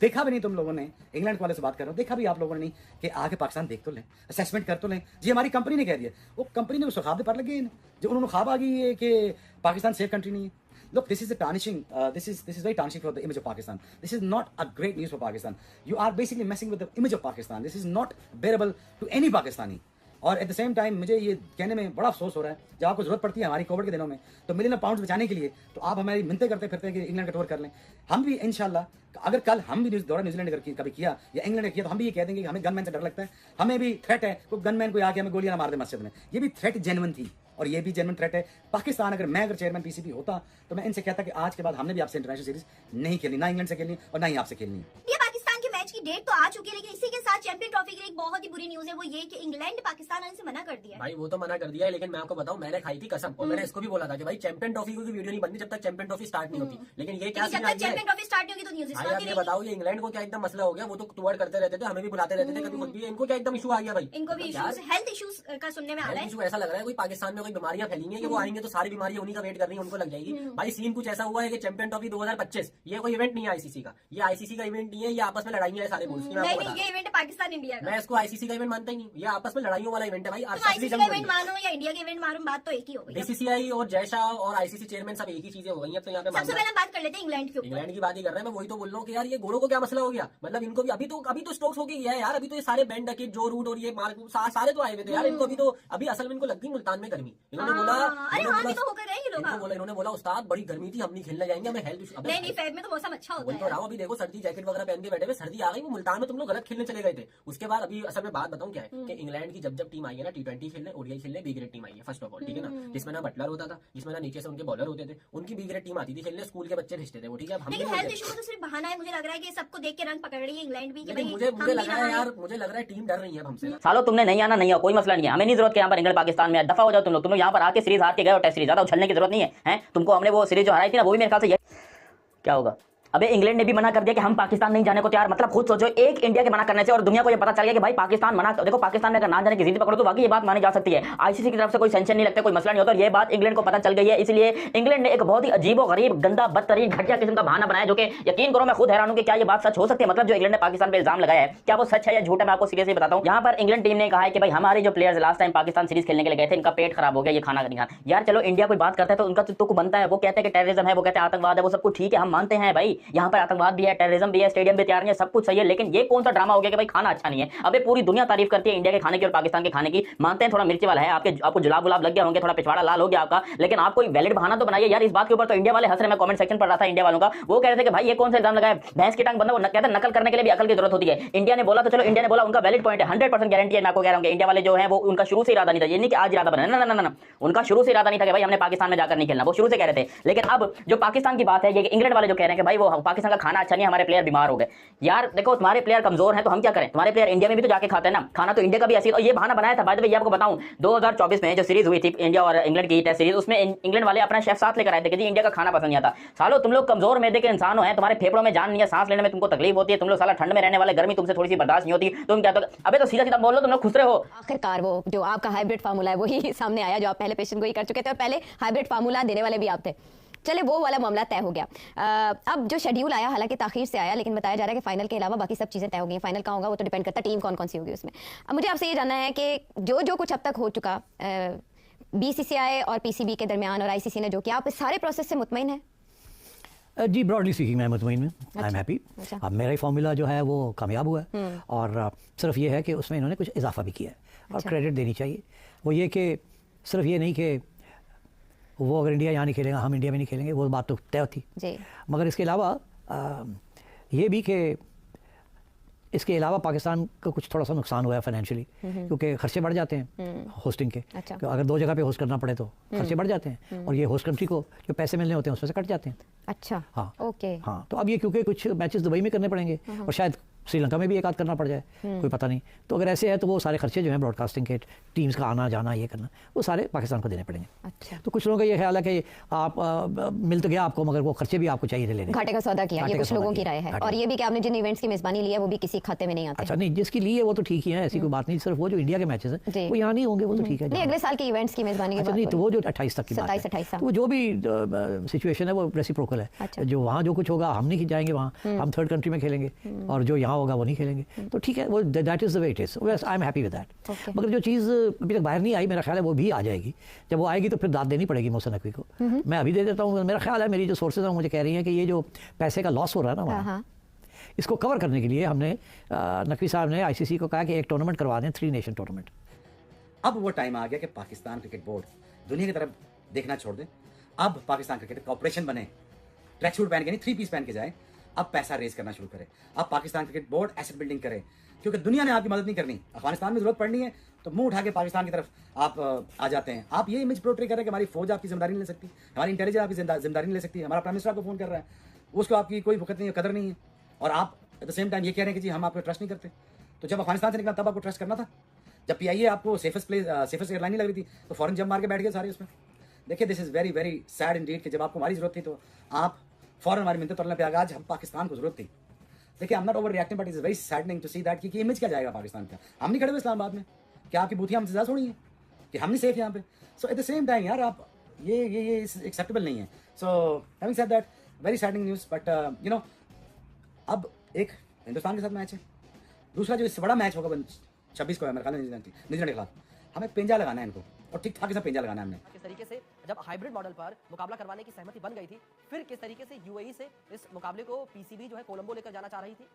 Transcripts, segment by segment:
देखा भी नहीं तुम लोगों ने, इंग्लैंड वाले से बात कर रहा हूँ, देखा भी आप लोगों ने नहीं कि आके पाकिस्तान देख तो लें, असेसमेंट कर तो लें। जी हमारी कंपनी ने कह दिया, वो कंपनी ने उसको ख्वाब दे पर लगे जो उन्होंने ख्वाब आ गई है कि पाकिस्तान सेफ कंट्री नहीं है। Look, this is a tarnishing. This is very tarnishing for the image of Pakistan. This is not a great news for Pakistan. You are basically messing with the image of Pakistan. This is not bearable to any Pakistani. और at the same time मुझे ये कहने में बड़ा अफसोस हो रहा है, जब आपको जरूरत पड़ती है हमारी कोविड के दिनों में तो मिलियन पाउंड बचाने के लिए, तो आप हमारी मिन्नतें करते फिरते हैं कि इंग्लैंड का टूर कर लें। हम भी इंशाल्लाह अगर कल हम भी दौरा न्यूजीलैंड कभी किया या इंग्लैंड ने किया तो हम भी ये कह देंगे कि हमें गनमैन से डर लगता है, हमें भी थ्रेट है, कोई गनमैन कोई आके हमें गोलियां मार दे मस्जिद में। ये भी थ्रेट जेन्युइन थी और ये भी जेन्युइन थ्रेट है। पाकिस्तान अगर चेयरमैन पीसीबी होता तो मैं इनसे कहता कि आज के बाद हमने भी आपसे इंटरनेशनल सीरीज नहीं खेलनी, ना इंग्लैंड से खेलनी और ना ही आपसे खेलनी। मैच की डेट तो आ चुकी है, लेकिन इसी के साथ चैंपियन ट्रॉफी की एक बहुत ही बुरी न्यूज है, वो ये कि इंग्लैंड ने पाकिस्तान आने से मना कर दिया है। भाई वो तो मना कर दिया है, लेकिन मैं आपको बताऊं मैंने खाई थी कसम और मैंने इसको भी बोला था कि भाई चैंपियन ट्रॉफी की वीडियो नहीं बननी जब तक चैंपियन ट्रॉफी स्टार्ट नहीं होती। लेकिन ये क्या जब तक चैंपियन ट्रॉफी स्टार्ट नहीं होगी तो न्यूज़ भाई आप ये बताओ, ये इंग्लैंड को क्या एकदम मसला हो गया? वो तो टूर करते रहते थे, हमें भी बुलाते रहते थे कभी खुद भी, इनको क्या एकदम इशू आ गया भाई? इनको भी इश्यूज, हेल्थ इश्यूज का सुनने में आ रहा है। ऐसा लग रहा है कोई पाकिस्तान में कोई बीमारियां फैली हैं कि वो आएंगे तो सारी बीमारियां उन्हीं का वेट कर रही है, उनको लग जाएगी। भाई सीन कुछ ऐसा हुआ है कि चैंपियन ट्रॉफी 2025 ये कोई इवेंट नहीं है आईसीसी का, ये आईसीसी का इवेंट नहीं है, ये आपस में लड़ाइयां है सारे बोल्स की। ये इवेंट पाकिस्तान इंडिया का, मैं इसको आईसीसी का इवेंट मानता ही नहीं, ये आपस में लड़ाइयों वाला इवेंट है भाई। आईसीसी का इवेंट मानो या इंडिया का इवेंट मानो, बात तो एक ही हो गई। बीसीसीआई और जयशाह और आईसीसी चेयरमैन सब एक ही चीजें हो गई हैं। तो यहाँ पे सबसे पहले बात कर लेते हैं इंग्लैंड के ऊपर। इंग्लैंड की बात ही कर रहे हैं, मैं वही तो बोल रहा हूँ कि यार ये गोरों को क्या मसला हो गया? मतलब इनको भी अभी तो स्ट्रोक्स हो गया है यार, अभी तो ये सारे बैंड डके जो रूट और ये सारे तो आए हुए थे यार। इनको अभी असल में इनको लग गई मुल्तान में गर्मी। इन्होंने बोला उस्ताद बड़ी गर्मी थी, हम नहीं खेलने जाएंगे, हमें हेल्थ इशू। नहीं फेब में तो मौसम अच्छा होता है। अभी देखो सर्दी जैकेट वगैरह पहन के बैठे हुए, सर्दी आ गई, वो मुल्तान में तुम लोग गलत खेलने चले गए थे। उसके बाद अभी असल में बात बताऊं क्या है कि इंग्लैंड की जब टीम आई है ना T20 खेलने, ओडीआई खेलने, बी ग्रेड टीम आई है फर्स्ट ऑफ ऑल, ठीक है ना, जिसमें ना बटलर होता था, जिसमें ना नीचे से उनके बॉलर होते थे, उनकी बी ग्रेड टीम आती थी खेलने, स्कूल के बच्चे भेजते थे वो, ठीक है। लेकिन हेल्थ इशू तो सिर्फ बहाना है, मुझे लग रहा है कि सबको देख के रंग पकड़ रही है इंग्लैंड भी कि भाई मुझे लग रहा है यार, मुझे लग रहा है टीम डर रही है हमसे। सालो तुमने नहीं आना, नहीं हो, कोई मसला नहीं है, हमें नहीं जरूरत के यहाँ पर इंग्लैंड पाकिस्तान में दफा हो जाओ तुम लोग यहाँ पर आके सीरीज हार के गए हो, टेस्ट सीरीज ज्यादा उछलने की जरूरत नहीं है। तुमको हमने वो सीरीज जो हराई थी ना, वो भी मेरे ख्याल से क्या होगा। अबे इंग्लैंड ने भी मना कर दिया कि हम पाकिस्तान नहीं जाने को तैयार। मतलब खुद सोचो, एक इंडिया के मना करने से और दुनिया को ये पता चल गया कि भाई पाकिस्तान मना। देखो पाकिस्तान में अगर ना जाने की जिद पकड़ो तो बाकी ये बात मानी जा सकती है, आईसीसी की तरफ से कोई सेंशन नहीं लगता, कोई मसला नहीं होता। और ये बात इंग्लैंड को पता चल गई है, इसलिए इंग्लैंड ने एक बहुत ही अजीबो गरीब, गंदा, बदतरीन, घटिया किस्म का बहाना बनाया, जो कि यकीन करो मैं खुद हैरान हूं कि क्या ये बात सच हो सकती है। मतलब जो इंग्लैंड ने पाकिस्तान पर इल्जाम लगाया है, क्या वो सच है या झूठ है, मैं आपको सीरियसली बताता हूं। यहाँ पर इंग्लैंड टीम ने कहा है कि भाई हमारे जो players last time Pakistan series खेलने के लिए गए थे, इनका पेट खराब हो गया, ये खाना नहीं खाना। यार चलो इंडिया कोई बात करता है तो उनका तुक बनता है, वो कहते हैं कि टेररिज्म है, वो कहते हैं आतंकवाद है, वो सब कुछ ठीक है, हम मानते हैं भाई यहाँ पर आतंकवाद भी है, टेररिज्म भी है, स्टेडियम भी तैयार नहीं है, सब कुछ सही है। लेकिन ये कौन सा ड्रामा हो गया कि भाई खाना अच्छा नहीं है? अबे पूरी दुनिया तारीफ करती है इंडिया के खाने की और पाकिस्तान के खाने की, मानते हैं थोड़ा मिर्ची वाला है, आपको जुलाब गुलाब लग गया होंगे, थोड़ा पिछवाड़ा लाल हो गया आपका, लेकिन आप कोई वैलिड बहाना तो बनाइए यार। इस बात के ऊपर तो इंडिया वाले हंस रहे, मैं कमेंट सेक्शन पढ़ रहा था इंडिया वालों का, वो कह रहे थे कि भाई ये कौन सा इल्जाम लगाया, भैंस की टांग बंदा। वो कहते हैं नकल करने के लिए भी अकल की जरूरत होती है। इंडिया ने बोला तो चलो, इंडिया ने बोला, उनका वैलिड पॉइंट है, 100% गारंटी है। मैं आपको कह रहा हूं कि इंडिया वाले जो है वो उनका शुरू से इरादा नहीं था, ये नहीं कि आज इरादा बना, ना ना, उनका शुरू से इरादा नहीं था कि भाई हमने पाकिस्तान में जाकर नहीं खेलना, वो शुरू से कह रहे थे। लेकिन अब जो पाकिस्तान की बात है, ये इंग्लैंड वाले जो कह रहे हैं कि भाई वो पाकिस्तान का खाना अच्छा नहीं है, हमारे प्लेयर बीमार हो गए। यार देखो तुम्हारे प्लेयर कमजोर हैं तो हम क्या करें, तुम्हारे प्लेयर इंडिया में भी तो जाके खाते हैं ना, खाना तो इंडिया का भी ऐसी। और ये बहाना बनाया था, बाय द वे ये आपको बताऊं, 2024 में जो सीरीज हुई थी इंडिया और इंग्लैंड की टेस्ट सीरीज, उसमें इंग्लैंड वाले अपना शेफ साथ लेकर आए थे कि जी इंडिया का खाना पसंद नहीं आता। सालो तुम लोग कमजोर मैदे के इंसान हो, तुम्हारे फेफड़ों में जान नहीं है, सांस लेने में तुमको तकलीफ होती है, तुम लोग साला ठंड में रहने वाले, गर्मी तुमसे थोड़ी सी बर्दाश्त नहीं होती, तुम क्या तो अबे तो सीधा सीधा बोल लो, तुम लोग खुश रहे हो। आखिरकार वो जो आपका हाइब्रिड फार्मूला है वही सामने आया, जो आप पहले पेशेंट को ही कर चुके थे और पहले हाइब्रिड फार्मूला देने वाले भी आप थे। चले वो वाला मामला तय हो गया। अब जो शेड्यूल आया, हालांकि ताखीर से आया, लेकिन बताया जा रहा है कि फाइनल के अलावा बाकी सब चीज़ें तय हो गई हैं। फाइनल कहाँ होगा वो तो डिपेंड करता है टीम कौन कौन सी होगी उसमें। अब मुझे आपसे ये जानना है कि जो कुछ अब तक हो चुका, बीसीसीआई और पीसीबी के दरमियान और आईसीसी ने जो किया, आप इस सारे प्रोसेस से मुतमईन हैं? जी ब्रॉडली स्पीकिंग मैं मुतमईन हूँ, आई एम हैप्पी। अब मेरा ही फार्मूला जो है वो कामयाब हुआ है और सिर्फ ये है कि उसमें इन्होंने कुछ इजाफा भी किया है और क्रेडिट देनी चाहिए। वो ये कि सिर्फ ये नहीं कि वो अगर इंडिया यहाँ नहीं खेलेगा हम इंडिया में नहीं खेलेंगे, वो बात तो तय थी, मगर इसके अलावा ये भी कि इसके अलावा पाकिस्तान को कुछ थोड़ा सा नुकसान हुआ है फाइनेंशियली, क्योंकि खर्चे बढ़ जाते हैं होस्टिंग के। तो अगर दो जगह पे होस्ट करना पड़े तो खर्चे बढ़ जाते हैं और ये होस्ट कंट्री को जो पैसे मिलने होते हैं उसमें से कट जाते हैं। अच्छा, हाँ ओके, हाँ। तो अब ये क्योंकि कुछ मैचेस दुबई में करने पड़ेंगे और शायद श्रीलंका में भी एक आध करना पड़ जाए, कोई पता नहीं। तो अगर ऐसे है तो वो सारे खर्चे जो हैं ब्रॉडकास्टिंग के, टीम्स का आना जाना ये करना, वो सारे पाकिस्तान को देने पड़ेंगे। अच्छा। तो कुछ लोगों का ये ख्याल है कि आप मिल तो गया आपको, मगर वो खर्चे भी आपको चाहिए लेने। घाटे का सौदा किया, ये कुछ लोगों की राय है। और ये भी कि आपने जिन इवेंट्स की मेजबानी ली है वो भी किसी खाते में नहीं आते। अच्छा, नहीं, जिसकी ली है वो तो ठीक ही है, ऐसी कोई बात नहीं। सिर्फ वो जो इंडिया के मैचेस हैं वो यहाँ नहीं होंगे, वो तो ठीक है। नहीं, अगले साल के इवेंट्स की मेजबानी की अच्छा, नहीं, तो वो जो 28 तक की बात है, 27-28 तो वो जो भी सिचुएशन है वो रेसिप्रोकल है। अच्छा। जो वहाँ जो कुछ होगा हम नहीं जाएंगे वहाँ, हम थर्ड कंट्री में खेलेंगे, और जो यहाँ होगा वो नहीं खेलेंगे। तो ठीक है, वो that is the way it is. I am happy with that. मगर जो चीज़ अभी तक बाहर नहीं आई, मेरा ख्याल है वो भी आ जाएगी। जब वो आएगी तो फिर दाद देनी पड़ेगी मोहसिन नकवी को। मैं अभी दे देता हूँ। मेरा ख्याल है, मेरी जो सोर्सेज हैं मुझे कह रही हैं कि ये जो पैसे का लॉस हो रहा है ना वहाँ, इसको कवर करने के लिए हमने नकवी साहब ने ICC को कहा कि एक टूर्नामेंट करवा दें, 3 नेशन टूर्नामेंट। अब वो टाइम आ गया कि पाकिस्तान क्रिकेट बोर्ड दुनिया की तरफ देखना छोड़ दे। अब पाकिस्तान क्रिकेट कॉर्पोरेशन बने, ट्रैक सूट पहन के नहीं, 3 पीस पहन के जाए। अब पैसा रेज करना शुरू करे। अब Pakistan cricket board asset building करे, क्योंकि दुनिया ने आपकी मदद नहीं करनी। अफगानिस्तान में जरूरत पड़नी है तो मुंह उठा के पाकिस्तान की तरफ आप आ जाते हैं। आप ये इमेज पोर्ट्रे कर रहे हैं कि हमारी फौज आपकी जिम्मेदारी नहीं ले सकती, हमारी इंटेलिजेंस आपकी जिम्मेदारी नहीं ले सकती। हमारा प्राइम मिनिस्टर आपको फोन कर रहा है, उसको आपकी कोई वक्त नहीं है, कदर नहीं है, और आप एट द सेम टाइम ये कह रहे हैं कि जी हम आपको ट्रस्ट नहीं करते। तो जब अफगानिस्तान से निकला तब आपको ट्रस्ट करना था। जब PIA आपको सेफेस्ट एयरलाइन नहीं लग रही थी तो फॉरेन जंप मार के बैठ गए सारे उसमें। देखिए, this is very very sad Indeed कि जब आपको हमारी जरूरत थी तो आप फॉरन हमारी मिन्नत तोड़ने पे आ गए। आज हम पाकिस्तान को जरूरत थी। देखिए, I am not over reacting, but is very saddening to see that कि इमेज क्या जाएगा पाकिस्तान का। हम नहीं खड़े हुए इस्लामाबाद में, क्या आपकी बूथियां हमसे ज़्यादा छोड़ी हैं कि हम नहीं सेफ यहाँ पे। सो एट द सेम टाइम यार, आप ये एक्सेप्टेबल नहीं है। So having said that, very saddening news, but you know अब एक हिंदुस्तान के साथ मैच है, दूसरा जो इससे बड़ा मैच होगा 26 को है मेरे ख्याल में न्यूजीलैंड के खिलाफ। हमें पेंजा लगाना है इनको, और ठीक ठाक से पेंजा लगाना है हमने। किस तरीके से जब हाइब्रिड मॉडल पर मुकाबला करवाने की सहमति बन गई थी, फिर किस तरीके से UAE से इस मुकाबले को PCB जो है कोलंबो लेकर जाना चाह रही थी?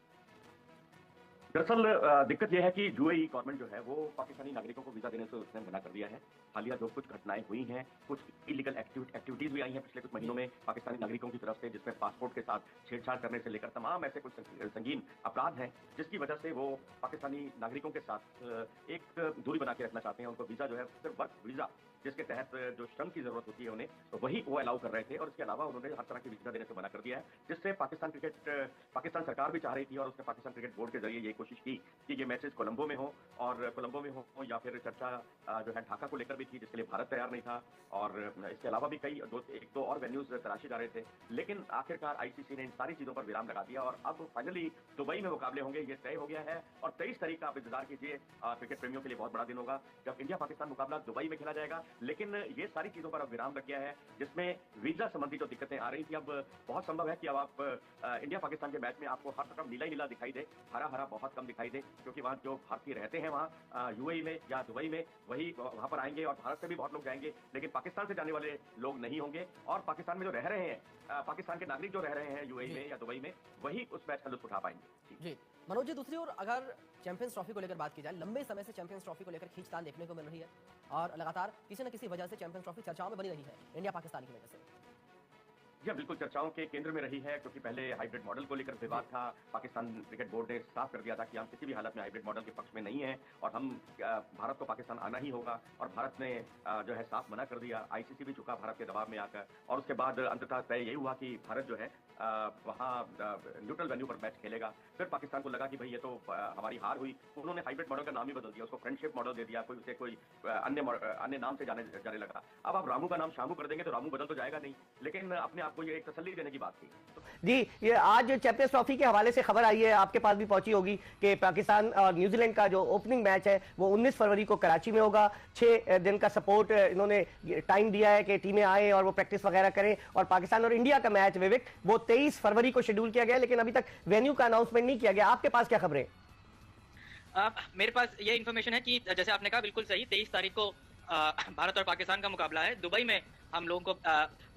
दरअसल दिक्कत यह है कि UAE गवर्नमेंट जो है वो पाकिस्तानी नागरिकों को वीजा देने से उसने मना कर दिया है। हालिया जो कुछ घटनाएं हुई हैं, कुछ इलीगल एक्टिविटीज भी आई हैं पिछले कुछ महीनों में पाकिस्तानी नागरिकों की तरफ से, जिसमें पासपोर्ट के साथ छेड़छाड़ करने से लेकर तमाम ऐसे कुछ संगीन अपराध हैं, जिसकी वजह से वो पाकिस्तानी नागरिकों के साथ एक दूरी बना के रखना चाहते हैं। उनको वीजा जो है सिर्फ वर्क वीजा, जिसके तहत जो श्रम की जरूरत होती है उन्हें, तो वही वो अलाउ कर रहे थे, और इसके अलावा उन्होंने हर तरह की वीजा देने से मना कर दिया है, जिससे पाकिस्तान सरकार भी चाह रही थी और उसने पाकिस्तान क्रिकेट बोर्ड के जरिए ये कोशिश की कि ये मैचेस कोलंबो में हो, और कोलंबो में हो, या फिर चर्चा जो है ढाका को लेकर भी थी, जिसके लिए भारत तैयार नहीं था, और इसके अलावा भी कई एक दो और वेन्यूज तलाशे जा रहे थे। लेकिन आखिरकार ICC ने इन सारी चीजों पर विराम लगा दिया, और अब फाइनली दुबई में मुकाबले होंगे, ये तय हो गया है। और 23 तारीख का आप इंतजार कीजिए, क्रिकेट प्रेमियों के लिए बहुत बड़ा दिन होगा जब इंडिया पाकिस्तान मुकाबला दुबई में खेला जाएगा। लेकिन ये सारी चीजों पर अब विराम लग गया है, जिसमें वीजा संबंधी जो दिक्कतें आ रही थी, अब बहुत संभव है कि अब आप इंडिया पाकिस्तान के मैच में आपको हर तरफ नीला ही नीला दिखाई दे, हरा हरा बहुत कम दिखाई दे, क्योंकि वहाँ जो भारतीय रहते हैं वहाँ UAE में या दुबई में, वही वहाँ पर आएंगे, और भारत से भी बहुत लोग जाएंगे, लेकिन पाकिस्तान से जाने वाले लोग नहीं होंगे। और पाकिस्तान में जो रह रहे हैं, पाकिस्तान के नागरिक जो रह रहे हैं UAE में या दुबई में, वही उस मैच का लुत्फ उठा पाएंगे। जी मनोज जी, दूसरी ओर अगर चैंपियंस ट्रॉफी को लेकर बात की जाए, लंबे समय से चैंपियंस ट्रॉफी को लेकर खींचतान देखने को मिल रही है, और लगातार किसी न किसी वजह से चैंपियंस ट्रॉफी चर्चाओं में बनी रही है इंडिया पाकिस्तान की वजह से। जी बिल्कुल, चर्चाओं के केंद्र में रही है, क्योंकि पहले हाइब्रिड मॉडल को लेकर विवाद था। पाकिस्तान क्रिकेट बोर्ड ने साफ कर दिया था कि हम किसी भी हालत में हाइब्रिड मॉडल के पक्ष में नहीं है, और हम भारत को पाकिस्तान आना ही होगा, और भारत ने जो है साफ मना कर दिया। ICC भी झुका भारत के दबाव में आकर, और उसके बाद अंततः तय यही हुआ कि भारत जो है वहाँ न्यूट्रल वेन्यू पर मैच खेलेगा। फिर पाकिस्तान को लगा कि भाई ये तो हमारी हार हुई, उन्होंने हाइब्रिड मॉडल का नाम ही बदल दिया, उसको फ्रेंडशिप मॉडल दे दिया, कोई अन्य नाम से जाने लगा। अब आप रामू का नाम शामू कर देंगे तो रामू बदल तो जाएगा नहीं, लेकिन अपने आप को ये एक तसल्ली देने की बात थी। जी, ये आज चैंपियंस ट्रॉफी के हवाले से खबर आई है, आपके पास भी पहुंची होगी, कि पाकिस्तान और न्यूजीलैंड का जो ओपनिंग मैच है वो 19 फरवरी को कराची में होगा। 6 दिन का सपोर्ट इन्होंने टाइम दिया है कि टीमें आए और वो प्रैक्टिस वगैरह करें। और पाकिस्तान और इंडिया का मैच विवेक वो 23 फरवरी को शेड्यूल किया गया, लेकिन अभी तक वेन्यू का अनाउंसमेंट नहीं किया गया। आपके पास क्या खबरें? मेरे पास ये इन्फॉर्मेशन है कि जैसे आपने कहा बिल्कुल सही, 23 तारीख को भारत और पाकिस्तान का मुकाबला है। दुबई में हम लोगों को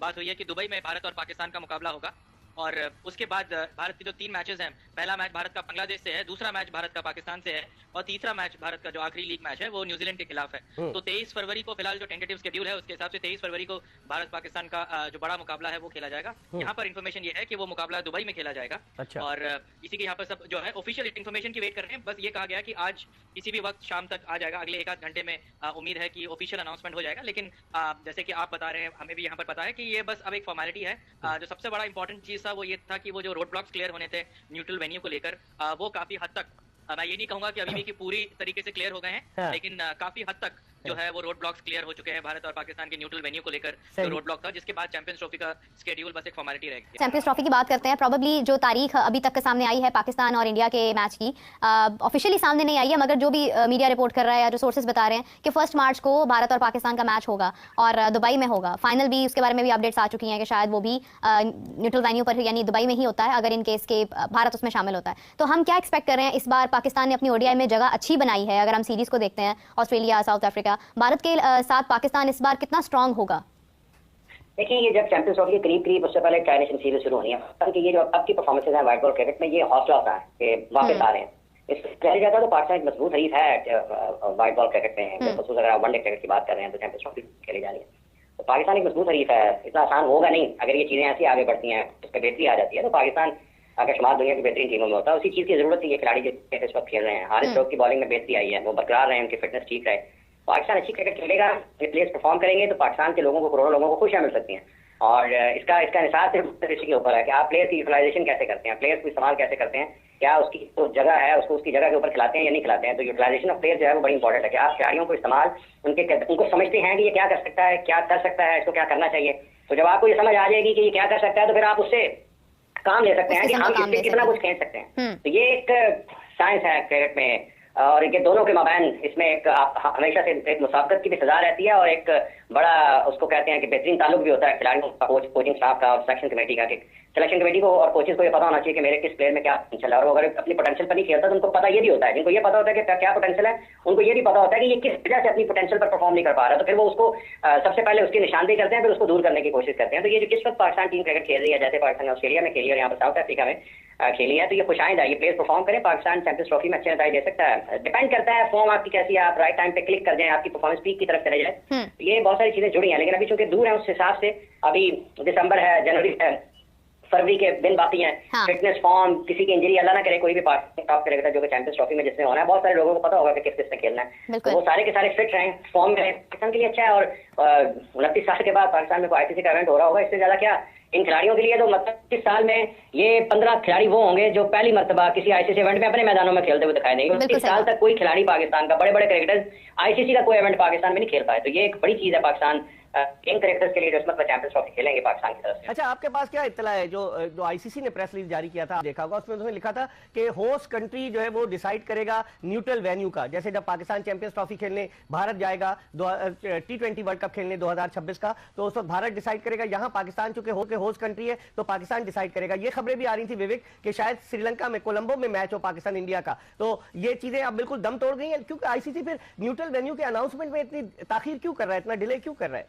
बात हुई है कि दुबई में भारत और पाकिस्तान का मुकाबला होगा, और उसके बाद भारत के जो 3 मैचेस हैं, पहला मैच भारत का बांग्लादेश से है, दूसरा मैच भारत का पाकिस्तान से है, और तीसरा मैच भारत का जो आखिरी लीग मैच है वो न्यूजीलैंड के खिलाफ है। तो 23 फरवरी को फिलहाल जो टेंटेटिव शेड्यूल है उसके हिसाब से 23 फरवरी को भारत पाकिस्तान का जो बड़ा मुकाबला है वो खेला जाएगा। यहाँ पर इन्फॉर्मेशन ये है कि वो मुकाबला दुबई में खेला जाएगा। अच्छा। और इसी के यहाँ पर सब जो है ऑफिशियल इन्फॉर्मेशन की वेट कर रहे हैं। बस ये कहा गया कि आज किसी भी वक्त शाम तक आ जाएगा, अगले 1-8 घंटे में उम्मीद है कि ऑफिशियल अनाउंसमेंट हो जाएगा। लेकिन जैसे कि आप बता रहे हैं, हमें भी यहाँ पर पता है कि ये बस अब एक फॉर्मेलिटी है। जो सबसे बड़ा इंपॉर्टेंट चीज किस्सा वो ये था कि वो जो रोड ब्लॉक्स क्लियर होने थे न्यूट्रल वेन्यू को लेकर, वो काफी हद तक, मैं ये नहीं कहूंगा कि अभी भी कि पूरी तरीके से क्लियर हो गए हैं, हाँ। लेकिन काफी हद तक जो है वो रोड ब्लॉक्स क्लियर हो चुके हैं भारत और पाकिस्तान के न्यूट्रल वेन्यू को लेकर। जो रोड ब्लॉक था, जिसके बाद चैंपियंस ट्रॉफी का शेड्यूल बस एक फॉर्मेलिटी रह गया। चैंपियंस ट्रॉफी की बात करते हैं। प्रॉबेबली जो तारीख अभी तक के सामने आई है पाकिस्तान और इंडिया के मैच की, ऑफिशियली सामने नहीं आई है, मगर जो भी मीडिया रिपोर्ट कर रहा है या जो सोर्सेज बता रहे हैं कि 1 मार्च को भारत और पाकिस्तान का मैच होगा और दुबई में होगा। फाइनल भी उसके बारे में भी अपडेट्स आ चुकी हैं कि शायद वो भी न्यूट्रल वेन्यू पर यानी दुबई में ही होता है, अगर इन केस के भारत उसमें शामिल होता है। तो हम क्या एक्सपेक्ट कर रहे हैं? इस बार पाकिस्तान ने अपनी ओडीआई में जगह अच्छी बनाई है। अगर हम सीरीज को देखते हैं, ऑस्ट्रेलिया, साउथ अफ्रीका, भारत के साथ पाकिस्तान इस बार कितना स्ट्रांग होगा? देखिए, ये जब चैंपियंस ट्रॉफी के करीब उससे पहले ट्राई नेशन सीरीज शुरू होनी है, क्योंकि ये जो अब की परफॉर्मेंसेज है व्हाइट बॉल क्रिकेट में, ये हौसला होता है कि वापस आ रहे हैं। इस कहा जाता है तो पाकिस्तान एक मजबूत हरीफ है व्हाइट बॉल क्रिकेट में। खसूस अगर आप वनडे क्रिकेट की बात कर रहे हैं तो चैंपियंस ट्रॉफी खेली जा रही है, तो पाकिस्तान एक मजबूत हरीफ है। इतना आसान होगा नहीं। अगर ये चीजें ऐसी आगे बढ़ती हैं, उस पर बेहतरी आ जाती है, तो पाकिस्तान अगर शुमार दुनिया की बेहतरीन टीमों में होता है। उसी चीज की जरूरत थी ये खिलाड़ी जो इस वक्त खेल रहे हैं। हारिस स्टोक की बॉलिंग में बेहतरी आई है, वो बरकरार रहे, उनकी फिटनेस ठीक रहे। पाकिस्तान अच्छी क्रिकेट खेलेगा, ये प्लेयर्स परफॉर्म करेंगे तो पाकिस्तान के लोगों को, करोड़ों लोगों को खुशियां मिल सकती हैं। और इसका निसार सिर्फ इसी के ऊपर है कि आप प्लेयर की यूटिलाइजेशन कैसे करते हैं, प्लेयर्स को इस्तेमाल कैसे करते हैं, क्या उसकी जो जगह है उसको उसकी जगह के ऊपर खिलाते हैं या नहीं खिलाते हैं। तो यूटिलाइजेशन ऑफ प्लेयर जो है वो बड़ी इंपॉर्टेंट है कि आप खिलाड़ियों को इस्तेमाल उनको समझते हैं कि ये क्या कर सकता है, क्या कर सकता है, इसको क्या करना चाहिए। तो जब आपको ये समझ आ जाएगी कि ये क्या कर सकता है, तो फिर आप उससे काम ले सकते हैं कि हम इससे कितना कुछ खेल सकते हैं। तो ये एक साइंस है क्रिकेट में, और इनके दोनों के माबैन इसमें एक हमेशा से एक मुसाफकत की भी सजा रहती है, और एक बड़ा उसको कहते हैं कि बेहतरीन ताल्लुक भी होता है खिलाड़ियों का, कोचिंग स्टाफ का और सिलेक्शन कमेटी का। सिलेक्शन कमेटी को और कोचेज को ये पता होना चाहिए कि मेरे किस प्लेयर में क्या पोटेंशियल है, और अगर अपनी पोटेंशियल पर नहीं खेलता तो उनको पता ये भी होता है, जिनको ये पता होता है कि क्या पोटेंशियल है, उनको ये भी पता होता है कि ये किस वजह से अपनी पोटेंशियल पर परफॉर्म नहीं कर पा रहा। तो फिर वो उसको सबसे पहले उसकी निशानदेही करते हैं, फिर उसको दूर करने की कोशिश करते हैं। तो ये जो किस वक्त पाकिस्तान टीम क्रिकेट खेल रही है, जैसे पाकिस्तान ने ऑस्ट्रेलिया में खेली और यहाँ पर साउथ अफ्रीका में खेली है, तो ये खुशाइंद है। ये प्लेयर्स परफॉर्म करें, पाकिस्तान चैंपियंस ट्रॉफी में अच्छे नतीजे दे सकता है। डिपेंड करता है फॉर्म आपकी कैसी है, आप राइट टाइम पे क्लिक कर जाए, आपकी परफॉर्मेंस पीक की तरफ चले जाए। ये बहुत सारी चीजें जुड़ी हैं, लेकिन अभी चूंकि दूर है उस हिसाब से, अभी दिसंबर है, जनवरी है, फरवरी के दिन बाकी हैं। हाँ। फिटनेस, फॉर्म, किसी की इंजरी अल्लाह ना करे, कोई भी पार्ट टॉप करेगा जो कि चैंपियंस ट्रॉफी में जिसमें होना है, बहुत सारे लोगों को पता होगा कि किस किस में खेलना है, तो वो सारे के सारे फिट रहें, फॉर्म में रहें, पाकिस्तान के लिए अच्छा है। और 29 साल के बाद पाकिस्तान में कोई आईसीसी का इवेंट हो रहा होगा, इससे ज्यादा क्या इन खिलाड़ियों के लिए। तो मतलब इस साल में ये 15 खिलाड़ी वो होंगे जो पहली मर्तबा किसी आईसीसी इवेंट में अपने मैदानों में खेलते हुए दिखाई देंगे। इस साल तक कोई खिलाड़ी पाकिस्तान का, बड़े बड़े क्रिकेटर्स आईसीसी का कोई इवेंट पाकिस्तान में नहीं खेल पाए। तो ये एक बड़ी चीज है पाकिस्तान इन क्रिकेटर्स के लिए, जो इस मतलब चैंपियंस ट्रॉफी खेलेंगे पाकिस्तान की तरफ से। अच्छा, आपके पास क्या इत्तला है? जो आईसीसी ने प्रेस रिलीज जारी किया था, देखा होगा, उसमें उन्होंने लिखा था कि होस्ट कंट्री जो है वो डिसाइड करेगा न्यूट्रल वेन्यू का। जैसे जब पाकिस्तान चैंपियंस ट्रॉफी खेलने भारत जाएगा T20 वर्ल्ड कप खेलने 2026 का, तो उस वक्त भारत डिसाइड करेगा। यहाँ पाकिस्तान चूंकि होस्ट कंट्री है तो पाकिस्तान डिसाइड करेगा। ये खबरें भी आ रही थी विवेक कि शायद श्रीलंका में, कोलंबो में मैच हो पाकिस्तान इंडिया का। तो ये चीजें अब बिल्कुल दम तोड़ गई हैं, क्योंकि आईसीसी फिर न्यूट्रल वेन्यू के अनाउंसमेंट में इतनी ताखीर क्यों कर रहा है, इतना डिले क्यों कर रहा है?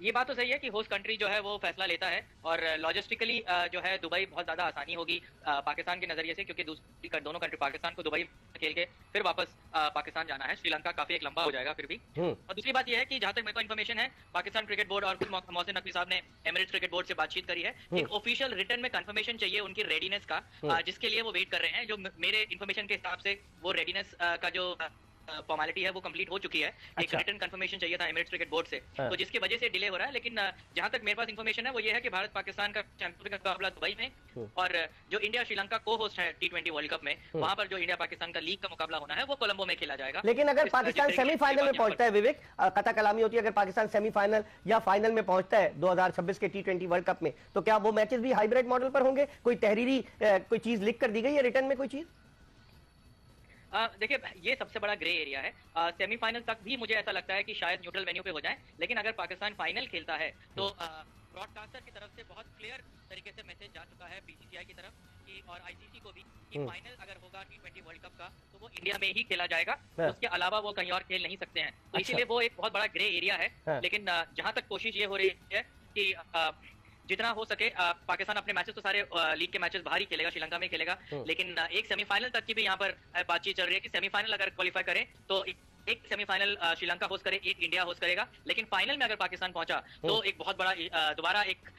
ये बात तो सही है कि होस्ट कंट्री जो है वो फैसला लेता है, और लॉजिस्टिकली जो है दुबई बहुत ज्यादा आसानी होगी पाकिस्तान के नजरिए से, क्योंकि दोनों कंट्री, पाकिस्तान को दुबई खेल के फिर वापस पाकिस्तान जाना है। श्रीलंका काफी एक लंबा हो जाएगा फिर भी। और दूसरी बात यह है कि जहां तक मेरे को इन्फॉर्मेशन है, पाकिस्तान क्रिकेट बोर्ड और खुद मोहसिन नकवी साहब ने एमिरेट्स क्रिकेट बोर्ड से बातचीत करी है। एक ऑफिशियल रिटर्न में कंफर्मेशन चाहिए उनकी रेडीनेस का, जिसके लिए वो वेट कर रहे हैं। जो मेरे इन्फॉर्मेशन के हिसाब से वो रेडीनेस का जो फॉर्मेलिटी है वो कंप्लीट हो चुकी है। एक रिटर्न कंफर्मेशन चाहिए था एमिरेट्स क्रिकेट बोर्ड से, तो जिसकी वजह से डिले हो रहा है। लेकिन जहां तक मेरे पास इन्फॉर्मेशन है वो ये है कि भारत पाकिस्तान का चैंपियन का मुकाबला दुबई में, और जो इंडिया श्रीलंका को होस्ट है T20 वर्ल्ड कप में, वहां पर जो इंडिया पाकिस्तान का लीग का मुकाबला होना है वो कोलंबो में खेला जाएगा। लेकिन अगर पाकिस्तान सेमीफाइनल में पहुंचता है विवेक, कथा कलामी होती है, अगर पाकिस्तान सेमीफाइनल या फाइनल में पहुंचता है 2026 के T20 वर्ल्ड कप में, तो क्या वो मैचेस भी हाइब्रिड मॉडल पर होंगे? कोई तहरीरी कोई चीज लिख कर दी गई है रिटर्न में, कोई चीज? देखिए, ये सबसे बड़ा ग्रे एरिया है। सेमीफाइनल तक भी मुझे ऐसा लगता है कि शायद न्यूट्रल वेन्यू पे हो जाए, लेकिन अगर पाकिस्तान फाइनल खेलता है तो ब्रॉडकास्टर की तरफ से बहुत क्लियर तरीके से मैसेज जा चुका है बीसीसीआई की तरफ कि, और आईसीसी को भी, कि फाइनल अगर होगा T20 वर्ल्ड कप का तो वो इंडिया में ही खेला जाएगा, उसके अलावा वो कहीं और खेल नहीं सकते हैं। तो इसीलिए वो एक बहुत बड़ा ग्रे एरिया है। लेकिन जहां तक कोशिश ये हो रही है कि जितना हो सके पाकिस्तान अपने मैचेस तो सारे लीग के मैचेस बाहर ही खेलेगा, श्रीलंका में खेलेगा। लेकिन एक सेमीफाइनल तक की भी यहाँ पर बातचीत चल रही है कि सेमीफाइनल अगर क्वालिफाई करें तो एक सेमीफाइनल श्रीलंका होस्ट करे, एक इंडिया होस्ट करेगा। लेकिन फाइनल में अगर पाकिस्तान पहुंचा तो एक बहुत बड़ा दोबारा एक